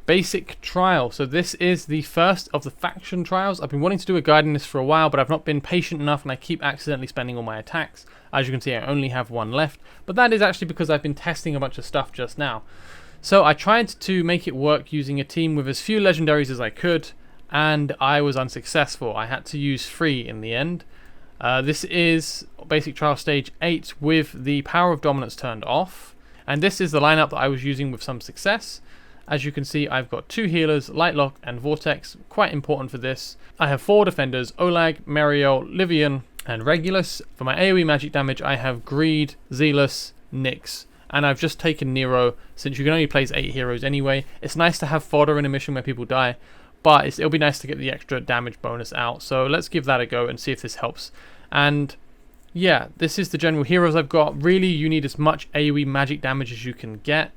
basic trial. So this is the first of the faction trials. I've been wanting to do a guide in this for a while, but I've not been patient enough, and I keep accidentally spending all my attacks. As you can see, I only have one left, but that is actually because I've been testing a bunch of stuff just now. So I tried to make it work using a team with as few legendaries as I could, and I was unsuccessful. I had to use 3 in the end. This is basic trial stage 8 with the power of dominance turned off, and this is the lineup that I was using with some success. As you can see, I've got 2 healers, Lightlock and Vortex, quite important for this. I have 4 defenders, Olag, Mariel, Livian and Regulus. For my AoE magic damage, I have Greed, Zealous, Nyx, and I've just taken Nero since you can only place 8 heroes anyway. It's nice to have fodder in a mission where people die, but it'll be nice to get the extra damage bonus out. So let's give that a go and see if this helps. And yeah, this is the general heroes I've got. Really, you need as much AoE magic damage as you can get.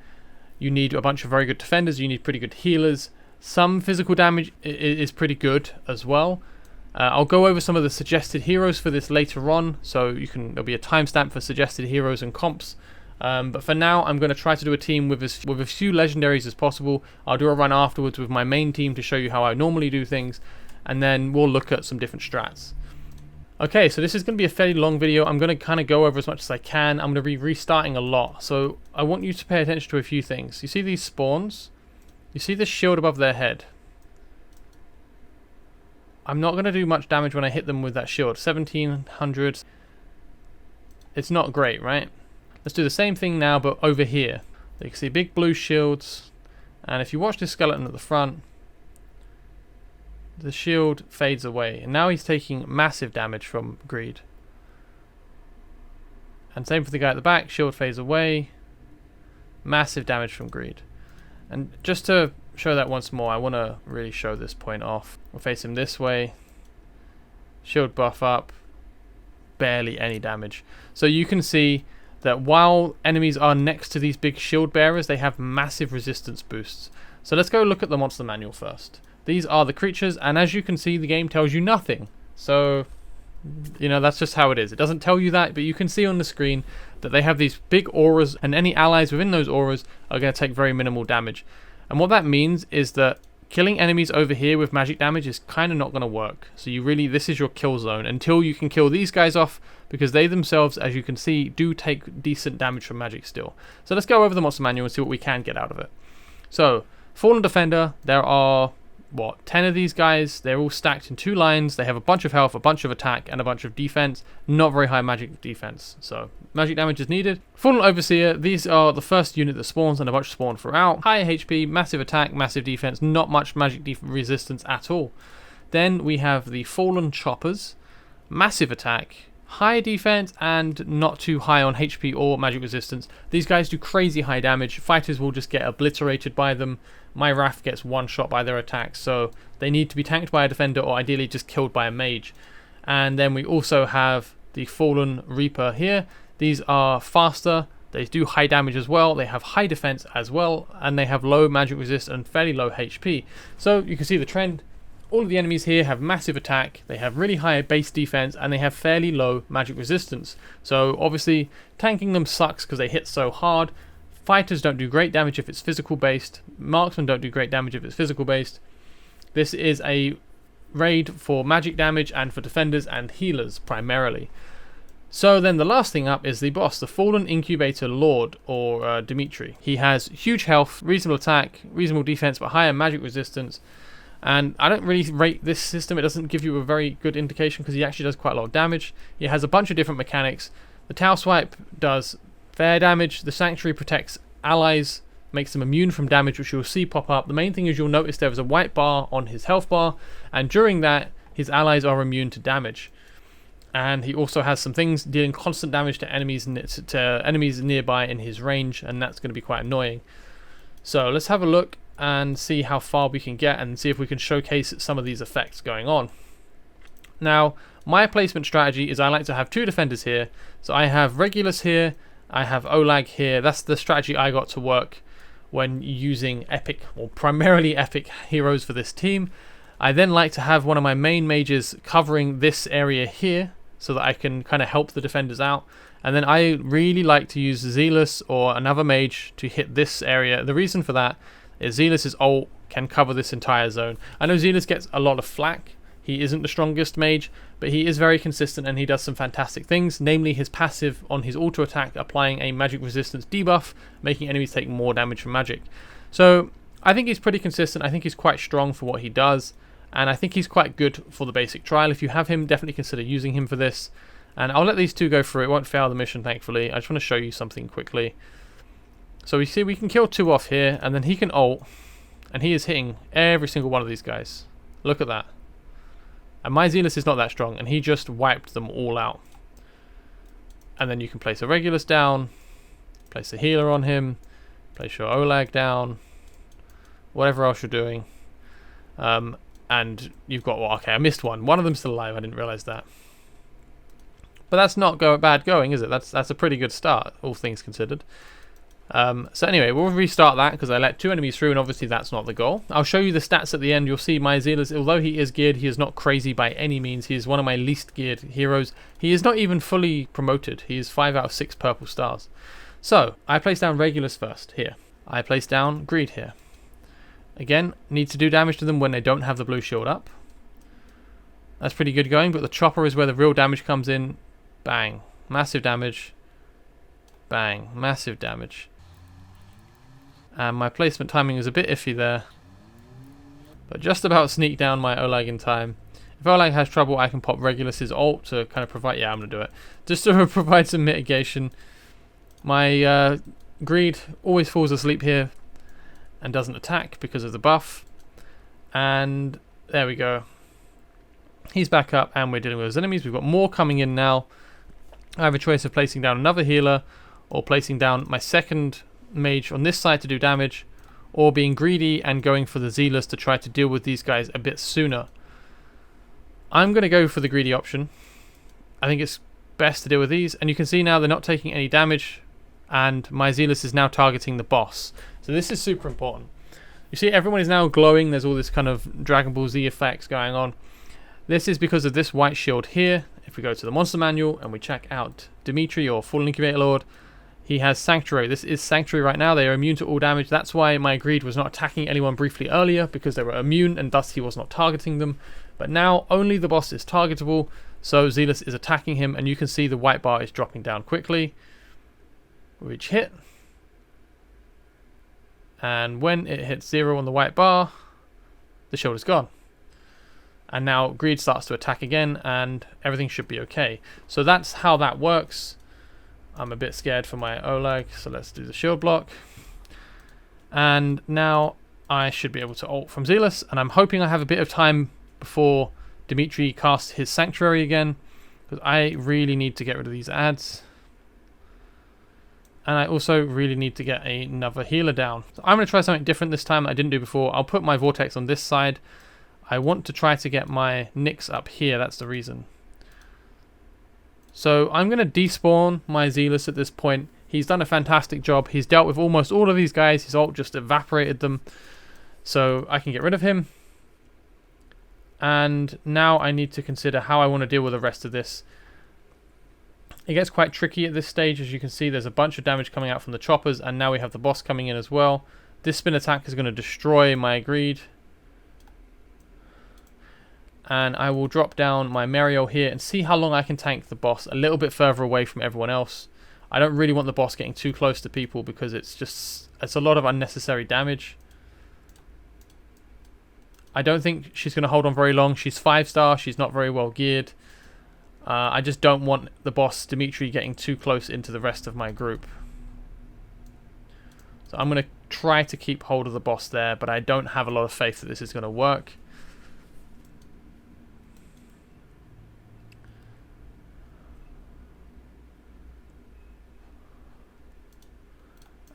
You need a bunch of very good defenders, you need pretty good healers. Some physical damage is pretty good as well. I'll go over some of the suggested heroes for this later on, so there'll be a timestamp for suggested heroes and comps. But for now, I'm going to try to do a team with as few legendaries as possible. I'll do a run afterwards with my main team to show you how I normally do things, and then we'll look at some different strats. Okay, so this is going to be a fairly long video. I'm going to kind of go over as much as I can. I'm going to be restarting a lot, so I want you to pay attention to a few things. You see these spawns? You see the shield above their head? I'm not going to do much damage when I hit them with that shield. 1700. It's not great, right? Let's do the same thing now, but over here. You can see big blue shields, and if you watch this skeleton at the front, the shield fades away, and now he's taking massive damage from Greed. And same for the guy at the back, shield fades away, massive damage from Greed. And just to show that once more, I want to really show this point off. We'll face him this way, shield buff up, barely any damage. So you can see that while enemies are next to these big shield bearers, they have massive resistance boosts. So let's go look at the monster manual first. These are the creatures, and as you can see, the game tells you nothing. So, you know, that's just how it is. It doesn't tell you that, but you can see on the screen that they have these big auras, and any allies within those auras are going to take very minimal damage. And what that means is that killing enemies over here with magic damage is kind of not going to work. So this is your kill zone until you can kill these guys off, because they themselves, as you can see, do take decent damage from magic still. So let's go over the monster manual and see what we can get out of it. So, Fallen Defender, there are 10 of these guys. They're all stacked in 2 lines. They have a bunch of health, a bunch of attack, and a bunch of defense. Not very high magic defense, so magic damage is needed. Fallen Overseer, these are the first unit that spawns, and a bunch spawn throughout. High HP, massive attack, massive defense, not much magic resistance at all. Then we have the Fallen Choppers, massive attack, high defense, and not too high on HP or magic resistance. These guys do crazy high damage. Fighters will just get obliterated by them. My Wrath gets one shot by their attacks, so they need to be tanked by a defender or ideally just killed by a mage. And then we also have the Fallen Reaper here. These are faster, they do high damage as well, they have high defense as well, and they have low magic resist and fairly low HP. So you can see the trend. All of the enemies here have massive attack, they have really high base defense, and they have fairly low magic resistance. So obviously tanking them sucks because they hit so hard. Fighters don't do great damage if it's physical based. Marksmen don't do great damage if it's physical based. This is a raid for magic damage and for defenders and healers primarily. So then the last thing up is the boss, the Fallen Incubator Lord, or Dimitri. He has huge health, reasonable attack, reasonable defense, but higher magic resistance. And I don't really rate this system. It doesn't give you a very good indication because he actually does quite a lot of damage. He has a bunch of different mechanics. The Tau Swipe does fair damage. The Sanctuary protects allies, makes them immune from damage, which you'll see pop up. The main thing is you'll notice there is a white bar on his health bar, and during that, his allies are immune to damage. And he also has some things dealing constant damage to enemies nearby in his range, and that's going to be quite annoying. So let's have a look and see how far we can get and see if we can showcase some of these effects going on. Now, my placement strategy is I like to have 2 defenders here. So I have Regulus here, I have Olag here. That's the strategy I got to work when using epic, or primarily epic heroes for this team. I then like to have one of my main mages covering this area here so that I can kind of help the defenders out. And then I really like to use Zealous or another mage to hit this area. The reason for that is Zealous' ult can cover this entire zone. I know Zealous gets a lot of flack. He isn't the strongest mage, but he is very consistent and he does some fantastic things, namely his passive on his auto attack applying a magic resistance debuff, making enemies take more damage from magic. So I think he's pretty consistent. I think he's quite strong for what he does, and I think he's quite good for the basic trial. If you have him, definitely consider using him for this. And I'll let these two go through. It won't fail the mission, thankfully. I just want to show you something quickly. So we see we can kill 2 off here, and then he can ult, and he is hitting every single one of these guys. Look at that. And my Zealous is not that strong, and he just wiped them all out. And then you can place a Regulus down, place a healer on him, place your Olag down, whatever else you're doing. And you've got, well, okay, I missed one. One of them's still alive, I didn't realise that. But that's not bad going, is it? That's a pretty good start, all things considered. So anyway, we'll restart that because I let 2 enemies through, and obviously that's not the goal. I'll show you the stats at the end. You'll see my Zealous, although he is geared, he is not crazy by any means. He is one of my least geared heroes. He is not even fully promoted. He is 5 out of 6 purple stars. So, I place down Regulus first, here. I place down Greed here. Again, need to do damage to them when they don't have the blue shield up. That's pretty good going, but the chopper is where the real damage comes in. Bang. Massive damage. Bang. Massive damage. And my placement timing is a bit iffy there. But just about sneak down my Olag in time. If Olag has trouble, I can pop Regulus' ult to kind of provide... Yeah, I'm going to do it. Just to provide some mitigation. My Greed always falls asleep here and doesn't attack because of the buff. And there we go. He's back up and we're dealing with his enemies. We've got more coming in now. I have a choice of placing down another healer or placing down my second mage on this side to do damage, or being greedy and going for the Zealous to try to deal with these guys a bit sooner. I'm going to go for the greedy option. I think it's best to deal with these, and you can see now they're not taking any damage, and my Zealous is now targeting the boss. So this is super important. You see everyone is now glowing. There's all this kind of Dragon Ball Z effects going on. This is because of this white shield here. If we go to the monster manual and we check out Dimitri or Fallen Incubator Lord, he has Sanctuary. This is Sanctuary right now. They are immune to all damage. That's why my Greed was not attacking anyone briefly earlier, because they were immune and thus he was not targeting them. But now only the boss is targetable, so Zealous is attacking him, and you can see the white bar is dropping down quickly. We reach hit. And when it hits 0 on the white bar, the shield is gone. And now Greed starts to attack again, and everything should be okay. So that's how that works. I'm a bit scared for my Olag, so let's do the shield block. And now I should be able to ult from Zealous, and I'm hoping I have a bit of time before Dimitri casts his Sanctuary again, because I really need to get rid of these ads. And I also really need to get another healer down. So I'm going to try something different this time that I didn't do before. I'll put my Vortex on this side. I want to try to get my Nyx up here, that's the reason. So I'm going to despawn my Zealous at this point. He's done a fantastic job. He's dealt with almost all of these guys. His ult just evaporated them. So I can get rid of him. And now I need to consider how I want to deal with the rest of this. It gets quite tricky at this stage. As you can see, there's a bunch of damage coming out from the choppers, and now we have the boss coming in as well. This spin attack is going to destroy my Greed. And I will drop down my Mariel here and see how long I can tank the boss a little bit further away from everyone else. I don't really want the boss getting too close to people because it's a lot of unnecessary damage. I don't think she's going to hold on very long. She's 5-star. She's not very well geared. I just don't want the boss, Dimitri, getting too close into the rest of my group. So I'm going to try to keep hold of the boss there, but I don't have a lot of faith that this is going to work.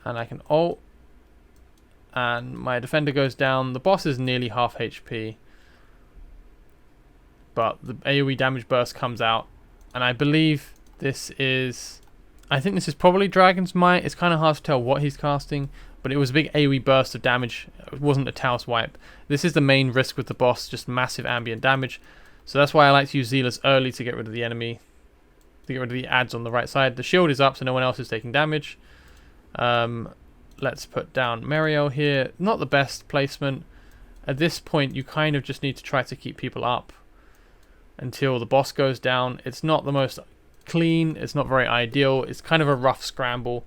And I can ult. And my defender goes down. The boss is nearly half HP. But the AoE damage burst comes out. And I believe this is... I think this is probably Dragon's Might. It's kind of hard to tell what he's casting. But it was a big AoE burst of damage. It wasn't a Taos wipe. This is the main risk with the boss. Just massive ambient damage. So that's why I like to use Zealous early to get rid of the enemy. To get rid of the ads on the right side. The shield is up so no one else is taking damage. Let's put down Mariel here. Not the best placement. At this point, you kind of just need to try to keep people up until the boss goes down. It's not the most clean. It's not very ideal. It's kind of a rough scramble.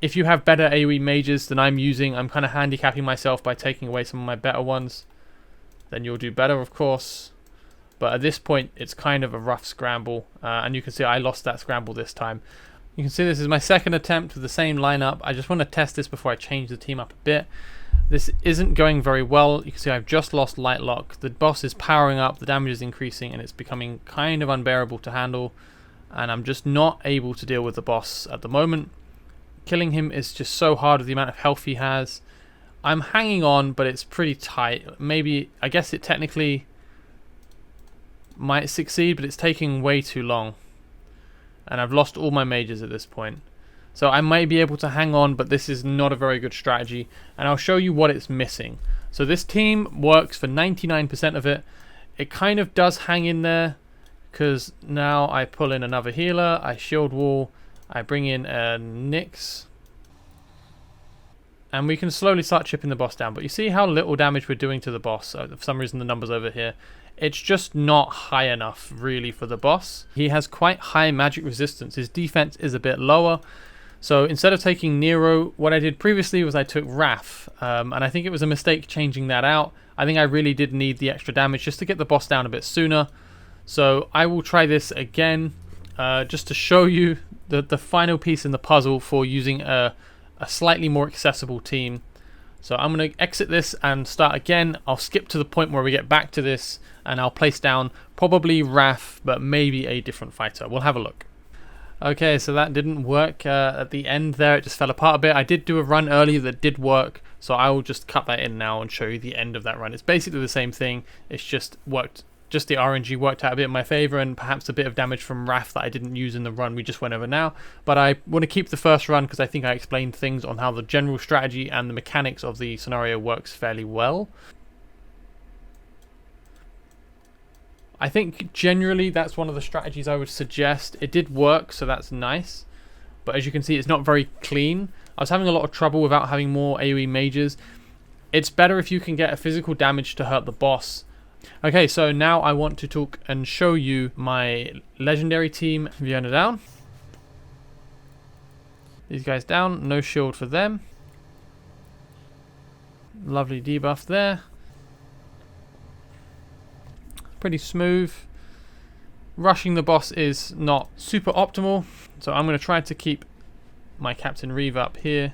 If you have better AoE mages than I'm using, I'm kind of handicapping myself by taking away some of my better ones. Then you'll do better, of course. But at this point, it's kind of a rough scramble. And you can see I lost that scramble this time. You can see this is my second attempt with the same lineup. I just want to test this before I change the team up a bit. This isn't going very well. You can see I've just lost Lightlock. The boss is powering up, the damage is increasing, and it's becoming kind of unbearable to handle. And I'm just not able to deal with the boss at the moment. Killing him is just so hard with the amount of health he has. I'm hanging on, but it's pretty tight. Maybe, I guess it technically might succeed, but it's taking way too long. And I've lost all my mages at this point. So I may be able to hang on, but this is not a very good strategy. And I'll show you what it's missing. So this team works for 99% of it. It kind of does hang in there, because now I pull in another healer, I shield wall, I bring in a Nyx, and we can slowly start chipping the boss down. But you see how little damage we're doing to the boss. For some reason the numbers over here, it's just not high enough really for the boss. He has quite high magic resistance. His defense is a bit lower. So instead of taking Nero, what I did previously was I took Wrath, and I think it was a mistake changing that out. I think I really did need the extra damage just to get the boss down a bit sooner. So I will try this again, just to show you the final piece in the puzzle for using a slightly more accessible team. So I'm going to exit this and start again. I'll skip to the point where we get back to this, and I'll place down probably Wrath, but maybe a different fighter. We'll have a look. Okay, so that didn't work at the end there. It just fell apart a bit. I did do a run earlier that did work, so I will just cut that in now and show you the end of that run. It's basically the same thing. It's just worked. Just the RNG worked out a bit in my favor, and perhaps a bit of damage from Wrath that I didn't use in the run we just went over now. But I want to keep the first run because I think I explained things on how the general strategy and the mechanics of the scenario works fairly well. I think generally that's one of the strategies I would suggest. It did work, so that's nice. But as you can see, it's not very clean. I was having a lot of trouble without having more AoE mages. It's better if you can get a physical damage to hurt the boss. Okay, so now I want to talk and show you my legendary team. Vienna down. These guys down. No shield for them. Lovely debuff there. Pretty smooth. Rushing the boss is not super optimal, so I'm going to try to keep my Captain Reeve up here.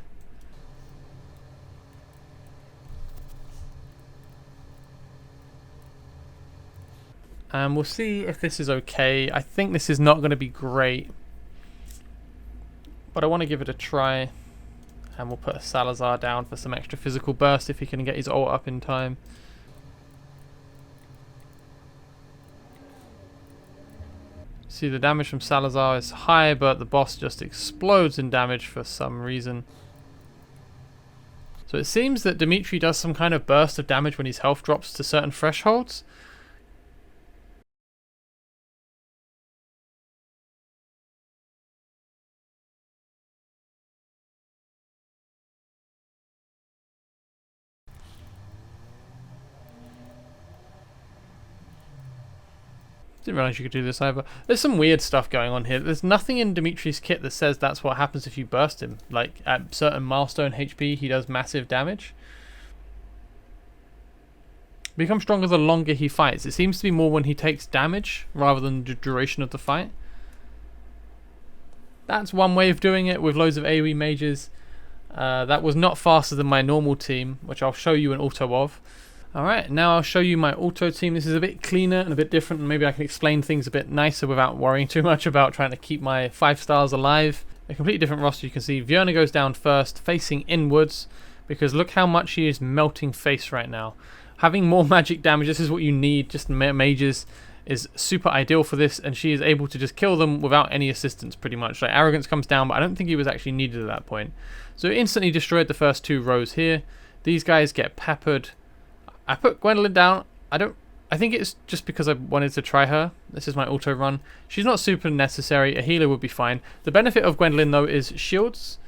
And we'll see if this is okay. I think this is not going to be great, but I want to give it a try. And we'll put a Salazar down for some extra physical burst if he can get his ult up in time. See, the damage from Salazar is high, but the boss just explodes in damage for some reason. So it seems that Dimitri does some kind of burst of damage when his health drops to certain thresholds. Didn't realize you could do this either. There's some weird stuff going on here. There's nothing in Dimitri's kit that says that's what happens if you burst him. Like at certain milestone HP, he does massive damage. Becomes stronger the longer he fights. It seems to be more when he takes damage rather than the duration of the fight. That's one way of doing it with loads of AoE mages. That was not faster than my normal team, which I'll show you an auto of. Alright, now I'll show you my auto team. This is a bit cleaner and a bit different, and maybe I can explain things a bit nicer without worrying too much about trying to keep my 5 stars alive. A completely different roster. You can see Vierna goes down first, facing inwards, because look how much she is melting face right now. Having more magic damage, this is what you need, just mages, is super ideal for this, and she is able to just kill them without any assistance pretty much. Like Arrogance comes down, but I don't think he was actually needed at that point. So it instantly destroyed the first 2 rows here. These guys get peppered. I put Gwendolyn down. I think it's just because I wanted to try her. This is my auto run. She's not super necessary. A healer would be fine. The benefit of Gwendolyn though is shields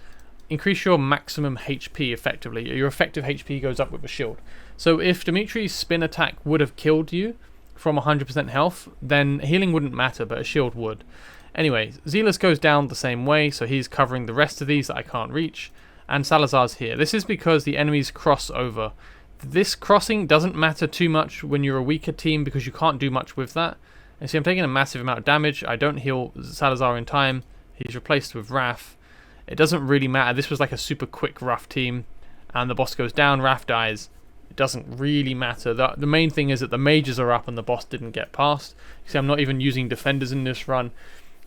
increase your maximum HP effectively. Your effective HP goes up with a shield. So if Dimitri's spin attack would have killed you from 100% health, then healing wouldn't matter, but a shield would. Anyway, Zealous goes down the same way, so he's covering the rest of these that I can't reach. And Salazar's here. This is because the enemies cross over. This crossing doesn't matter too much when you're a weaker team because you can't do much with that. And see, I'm taking a massive amount of damage. I don't heal Salazar in time. He's replaced with Wrath. It doesn't really matter. This was like a super quick rough team. And the boss goes down, Wrath dies. It doesn't really matter. The main thing is that the mages are up and the boss didn't get past. See, I'm not even using defenders in this run.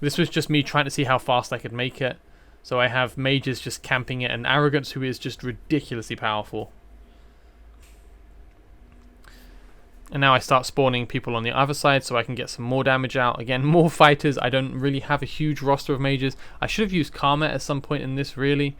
This was just me trying to see how fast I could make it. So I have mages just camping it and Arrogance, who is just ridiculously powerful. And now I start spawning people on the other side so I can get some more damage out. Again, more fighters. I don't really have a huge roster of mages. I should have used Karmet at some point in this, really.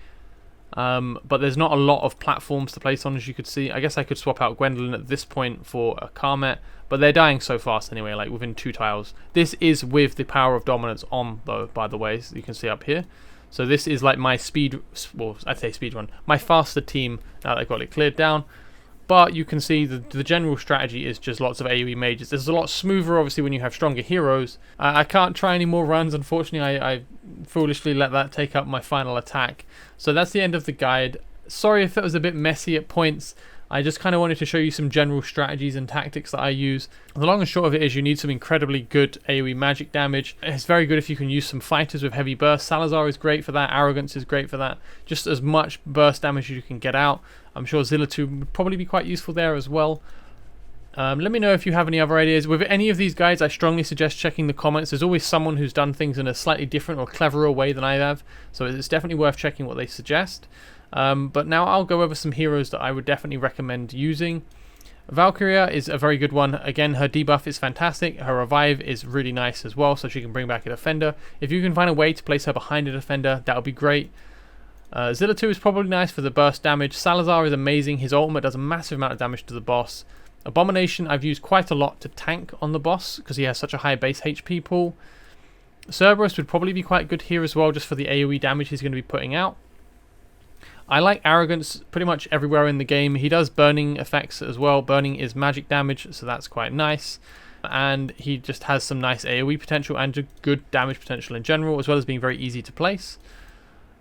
But there's not a lot of platforms to place on, as you could see. I guess I could swap out Gwendolyn at this point for a Karmet. But they're dying so fast anyway, like within 2 tiles. This is with the power of dominance on, though, by the way, so you can see up here. So this is like my speed, well, I'd say speed run, my faster team now that I've got it cleared down. But you can see the general strategy is just lots of AoE mages. This is a lot smoother, obviously, when you have stronger heroes. I can't try any more runs, unfortunately. I foolishly let that take up my final attack. So that's the end of the guide. Sorry if it was a bit messy at points. I just kind of wanted to show you some general strategies and tactics that I use. The long and short of it is you need some incredibly good AoE magic damage. It's very good if you can use some fighters with heavy burst. Salazar is great for that. Arrogance is great for that. Just as much burst damage as you can get out. I'm sure Zilla 2 would probably be quite useful there as well. Let me know if you have any other ideas. With any of these guides, I strongly suggest checking the comments. There's always someone who's done things in a slightly different or cleverer way than I have. So it's definitely worth checking what they suggest. But now I'll go over some heroes that I would definitely recommend using. Valkyria is a very good one. Again, her debuff is fantastic. Her revive is really nice as well, so she can bring back a defender. If you can find a way to place her behind a defender, that would be great. Zilla 2 is probably nice for the burst damage. Salazar is amazing. His ultimate does a massive amount of damage to the boss. Abomination I've used quite a lot to tank on the boss because he has such a high base HP pool. Cerberus would probably be quite good here as well, just for the AoE damage he's going to be putting out. I like Arrogance pretty much everywhere in the game. He does burning effects as well. Burning is magic damage, so that's quite nice. And he just has some nice AoE potential and good damage potential in general, as well as being very easy to place.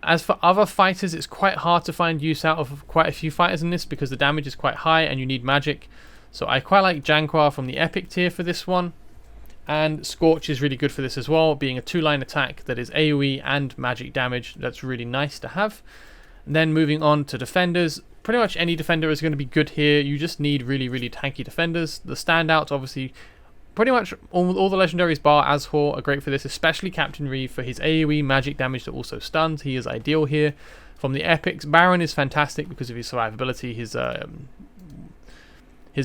As for other fighters, it's quite hard to find use out of quite a few fighters in this because the damage is quite high and you need magic. So I quite like Janquar from the Epic tier for this one. And Scorch is really good for this as well, being a 2-line attack that is AoE and magic damage. That's really nice to have. And then moving on to defenders, pretty much any defender is going to be good here. You just need really, really tanky defenders. The standouts, obviously, pretty much all the legendaries bar Azhor are great for this, especially Captain Reeve for his AoE magic damage that also stuns. He is ideal here. From the epics, Baron is fantastic because of his survivability, his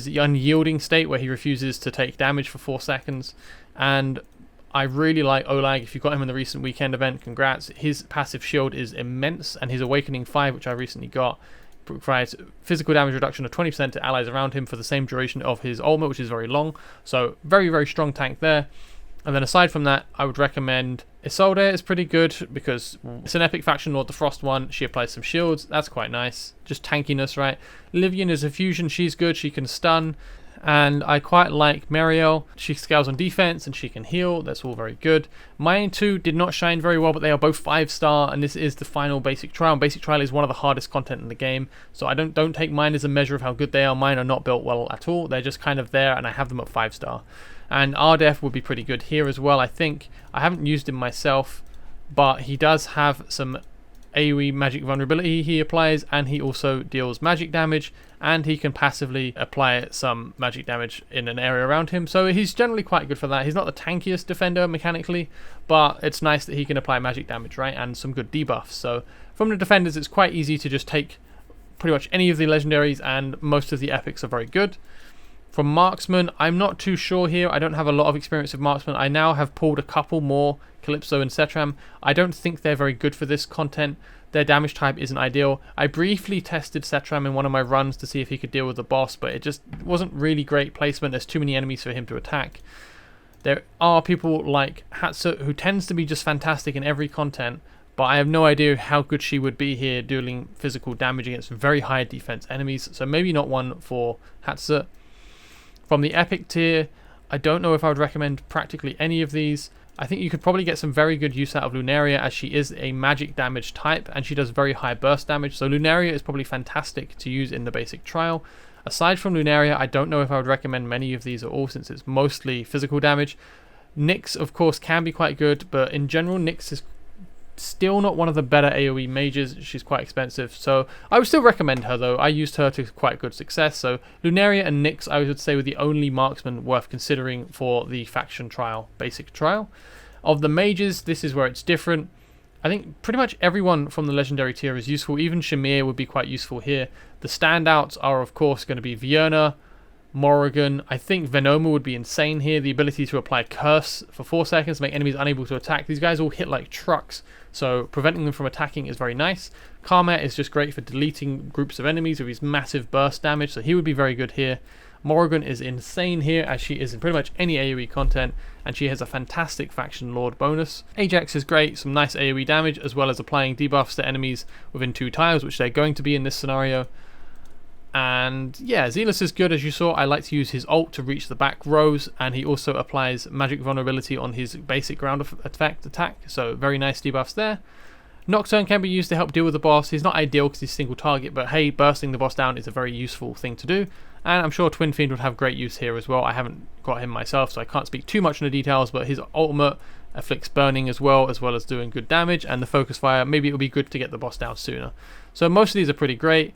unyielding state where he refuses to take damage for 4 seconds. And I really like Olag. If you got him in the recent weekend event, congrats. His passive shield is immense, and his Awakening 5, which I recently got, provides physical damage reduction of 20% to allies around him for the same duration of his ultimate, which is very long. So very, very strong tank there. And then aside from that, I would recommend Isolde is pretty good because it's an epic faction Lord the Frost one. She applies some shields. That's quite nice. Just tankiness, right? Livian is a fusion. She's good. She can stun. And I quite like Meriel. She scales on defense and she can heal. That's all very good. Mine 2 did not shine very well, but they are both 5-star, and this is the final basic trial. Basic trial is one of the hardest content in the game, so I don't take mine as a measure of how good they are. Mine are not built well at all. They're just kind of there, and I have them at 5-star. And Ardef would be pretty good here as well, I think. I haven't used him myself, but he does have some AoE magic vulnerability he applies, and he also deals magic damage, and he can passively apply some magic damage in an area around him, so he's generally quite good for that. He's not the tankiest defender mechanically, but it's nice that he can apply magic damage, right, and some good debuffs. So from the defenders, it's quite easy to just take pretty much any of the legendaries, and most of the epics are very good. From Marksman, I'm not too sure here. I don't have a lot of experience with Marksman. I now have pulled a couple more, Calypso and Setram. I don't think they're very good for this content. Their damage type isn't ideal. I briefly tested Setram in one of my runs to see if he could deal with the boss, but it just wasn't really great placement. There's too many enemies for him to attack. There are people like Hatsut who tends to be just fantastic in every content, but I have no idea how good she would be here dealing physical damage against very high defense enemies, so maybe not one for Hatsa. From the epic tier, I don't know if I would recommend practically any of these. I think you could probably get some very good use out of Lunaria, as she is a magic damage type and she does very high burst damage, so Lunaria is probably fantastic to use in the basic trial. Aside from Lunaria, I don't know if I would recommend many of these at all, since it's mostly physical damage. Nyx, of course, can be quite good, but in general, Nyx is still not one of the better AoE mages. She's quite expensive, so I would still recommend her though. I used her to quite good success, so Lunaria and Nyx I would say were the only marksmen worth considering for the faction trial, basic trial. Of the mages, this is where it's different. I think pretty much everyone from the legendary tier is useful. Even Shamir would be quite useful here. The standouts are of course going to be Vienna, Morrigan. I think Venoma would be insane here. The ability to apply Curse for 4 seconds to make enemies unable to attack. These guys all hit like trucks, so preventing them from attacking is very nice. Karma is just great for deleting groups of enemies with his massive burst damage, so he would be very good here. Morrigan is insane here, as she is in pretty much any AoE content, and she has a fantastic Faction Lord bonus. Ajax is great, some nice AoE damage, as well as applying debuffs to enemies within 2 tiles, which they're going to be in this scenario. And yeah, Zealous is good, as you saw. I like to use his ult to reach the back rows, and he also applies magic vulnerability on his basic ground effect attack, so very nice debuffs there. Nocturne can be used to help deal with the boss. He's not ideal because he's single target, but hey, bursting the boss down is a very useful thing to do, and I'm sure Twin Fiend would have great use here as well. I haven't got him myself, so I can't speak too much on the details, but his ultimate afflicts burning as well as doing good damage, and the focus fire, maybe it would be good to get the boss down sooner. So most of these are pretty great.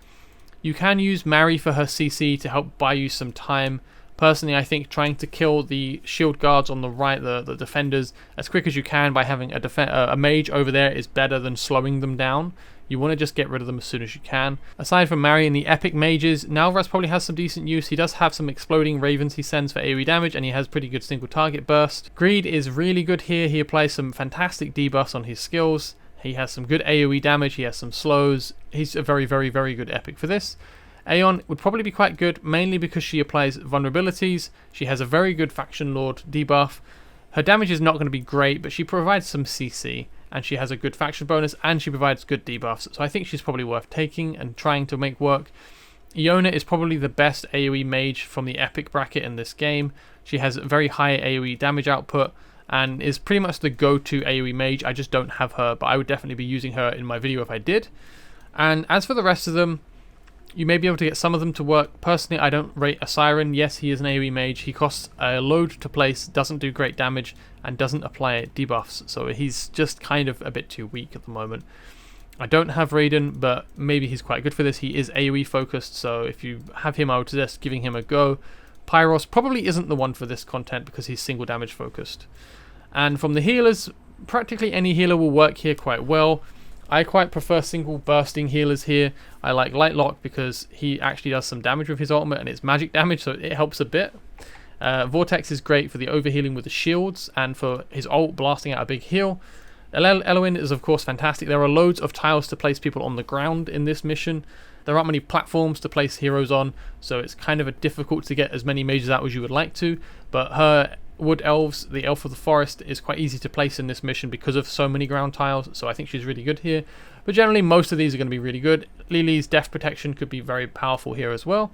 You can use Mary for her CC to help buy you some time. Personally, I think trying to kill the shield guards on the right, the defenders, as quick as you can by having a mage over there is better than slowing them down. You want to just get rid of them as soon as you can. Aside from Mary and the epic mages, Nalvras probably has some decent use. He does have some exploding ravens he sends for AoE damage, and he has pretty good single target burst. Greed is really good here. He applies some fantastic debuffs on his skills. He has some good AoE damage, he has some slows. He's a very, very, very good epic for this. Aeon would probably be quite good, mainly because she applies vulnerabilities. She has a very good Faction Lord debuff. Her damage is not going to be great, but she provides some CC, and she has a good faction bonus, and she provides good debuffs. So I think she's probably worth taking and trying to make work. Iona is probably the best AoE mage from the epic bracket in this game. She has very high AoE damage output, and is pretty much the go-to AoE mage. I just don't have her, but I would definitely be using her in my video if I did. And as for the rest of them, you may be able to get some of them to work. Personally, I don't rate a Siren. Yes, he is an AoE mage. He costs a load to place, doesn't do great damage, and doesn't apply debuffs, so he's just kind of a bit too weak at the moment. I don't have Raiden, but maybe he's quite good for this. He is AoE focused, so if you have him, I would suggest giving him a go. Pyros probably isn't the one for this content because he's single damage focused. And from the healers, practically any healer will work here quite well. I quite prefer single bursting healers here. I like Lightlock because he actually does some damage with his ultimate, and it's magic damage, so it helps a bit. Vortex is great for the overhealing with the shields, and for his ult blasting out a big heal. Eloin is of course fantastic. There are loads of tiles to place people on the ground in this mission. There aren't many platforms to place heroes on, so it's kind of difficult to get as many mages out as you would like to, but her Wood Elves, the Elf of the Forest, is quite easy to place in this mission because of so many ground tiles, so I think she's really good here. But generally, most of these are going to be really good. Lily's Death Protection could be very powerful here as well.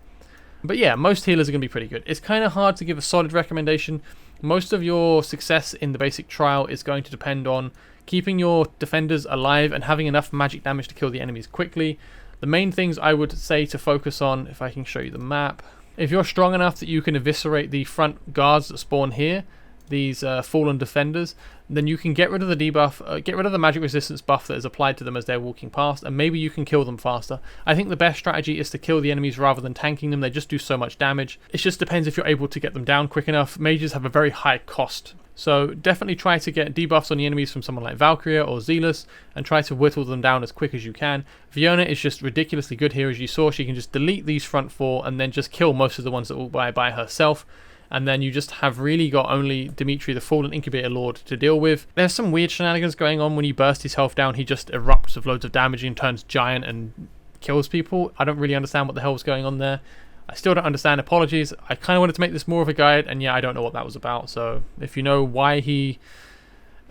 But yeah, most healers are going to be pretty good. It's kind of hard to give a solid recommendation. Most of your success in the basic trial is going to depend on keeping your defenders alive and having enough magic damage to kill the enemies quickly. The main things I would say to focus on, if I can show you the map, if you're strong enough that you can eviscerate the front guards that spawn here, these fallen defenders, then you can get rid of the debuff, get rid of the magic resistance buff that is applied to them as they're walking past, and maybe you can kill them faster. I think the best strategy is to kill the enemies rather than tanking them. They just do so much damage. It just depends if you're able to get them down quick enough. Mages have a very high cost, so definitely try to get debuffs on the enemies from someone like Valkyria or Zealous, and try to whittle them down as quick as you can. Fiona is just ridiculously good here. As you saw, she can just delete these front four and then just kill most of the ones that walk by herself. And then you just have really got only Dimitri, the Fallen Incubator Lord, to deal with. There's some weird shenanigans going on. When you burst his health down, he just erupts with loads of damage and turns giant and kills people. I don't really understand what the hell's going on there. I still don't understand. Apologies. I kind of wanted to make this more of a guide, and yeah, I don't know what that was about. So if you know why he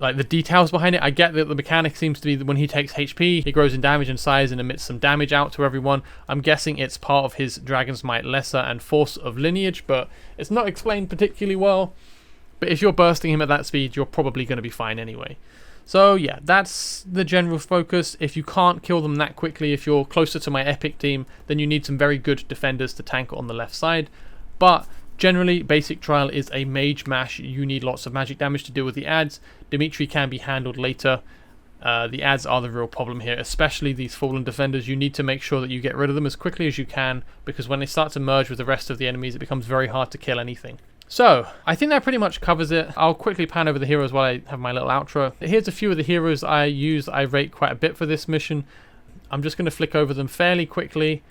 like the details behind it. I get that the mechanic seems to be that when he takes HP, he grows in damage and size and emits some damage out to everyone. I'm guessing it's part of his Dragon's Might Lesser and Force of lineage, but it's not explained particularly well. But if you're bursting him at that speed, you're probably going to be fine anyway. So yeah, that's the general focus. If you can't kill them that quickly, if you're closer to my Epic team, then you need some very good defenders to tank on the left side. But generally, basic trial is a mage mash. You need lots of magic damage to deal with the adds. Dimitri can be handled later. The adds are the real problem here, especially these fallen defenders. You need to make sure that you get rid of them as quickly as you can, because when they start to merge with the rest of the enemies, it becomes very hard to kill anything. So, I think that pretty much covers it. I'll quickly pan over the heroes while I have my little outro. Here's a few of the heroes I rate quite a bit for this mission. I'm just going to flick over them fairly quickly.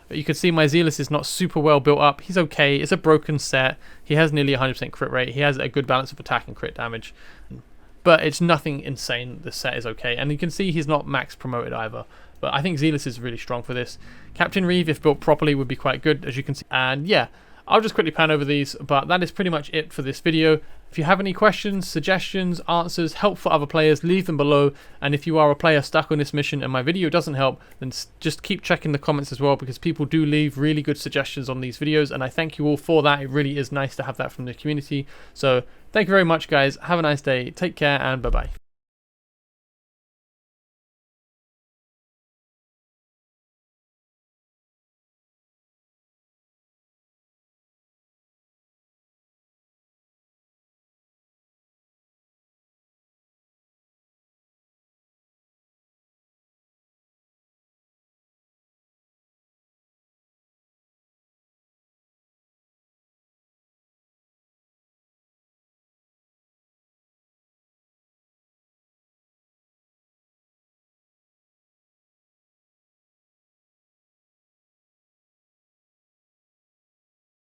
But you can see my Zealous is not super well built up. He's okay. It's a broken set. He has nearly 100% crit rate. He has a good balance of attack and crit damage. But it's nothing insane. The set is okay. And you can see he's not max promoted either. But I think Zealous is really strong for this. Captain Reeve, if built properly, would be quite good, as you can see. And yeah, I'll just quickly pan over these, but that is pretty much it for this video. If you have any questions, suggestions, answers, help for other players, leave them below. And if you are a player stuck on this mission and my video doesn't help, then just keep checking the comments as well, because people do leave really good suggestions on these videos, and I thank you all for that. It really is nice to have that from the community. So thank you very much, guys. Have a nice day. Take care, and bye-bye.